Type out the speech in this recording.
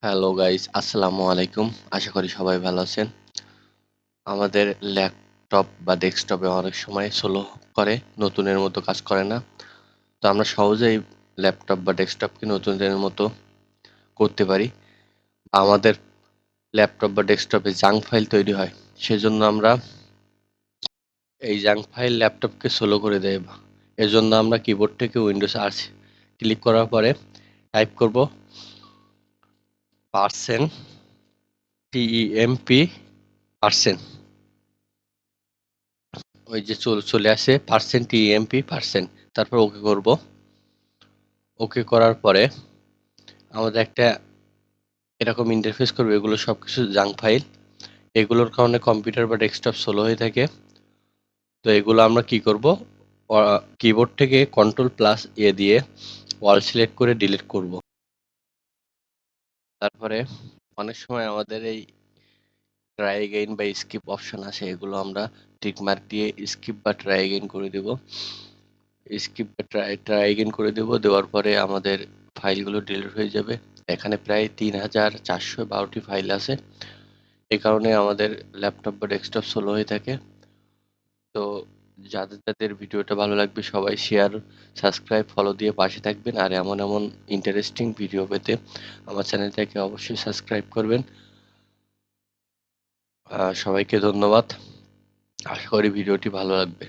Hello guys, আসসালামু আলাইকুম। আশা করি সবাই ভালো আছেন। আমাদের ল্যাপটপ বা ডেস্কটপে অনেক সময় স্লো করে, নতুনের মতো কাজ করে না। তো আমরা সহজেই ল্যাপটপ বা ডেস্কটপকে নতুনের মতো করতে পারি। আমাদের ল্যাপটপ বা ডেস্কটপে জাঙ্ক ফাইল তৈরি হয়। সেজন্য আমরা এই জাঙ্ক ফাইল ল্যাপটপকে স্লো করে দেয়। এজন্য আমরা কিবোর্ড থেকে উইন্ডোজ আর ক্লিক করার পরে টাইপ করব পার্সেন্ট টিইএমপি পার্সেন্ট। ওই যে চলে আসে পার্সেন্ট টিএমপি পার্সেন্ট, তারপর ওকে করব। ওকে করার পরে আমাদের একটা এরকম ইন্টারফেস করবে। এগুলো সব কিছু জাঙ্ক ফাইল। এগুলোর কারণে কম্পিউটার বা ডেস্কটপ স্লো হয়ে থাকে। তো এগুলো আমরা কি করব, কিবোর্ড থেকে কন্ট্রোল প্লাস এ দিয়ে অল সিলেক্ট করে ডিলিট করব। তারপরে অনেক সময় আমাদের এই ট্রাই এগেইন বা স্কিপ অপশন আছে, এগুলো আমরা টিক মার্ক দিয়ে স্কিপ বা ট্রাই এগেইন করে দেব। স্কিপ বা ট্রাই এগেইন করে দেব। দেওয়ার পরে আমাদের ফাইলগুলো ডিলিট হয়ে যাবে। এখানে প্রায় ৩,৪১২টি ফাইল আছে। এই কারণে আমাদের ল্যাপটপ বা ডেস্কটপ স্লো হয়ে থাকে। তো যাদের ভিডিওটা ভালো লাগবে সবাই শেয়ার, সাবস্ক্রাইব, ফলো দিয়ে পাশে থাকবেন। আর এমন এমন ইন্টারেস্টিং ভিডিও পেতে আমার চ্যানেলটাকে অবশ্যই সাবস্ক্রাইব করবেন। সবাইকে ধন্যবাদ। আশা করি ভিডিওটি ভালো লাগবে।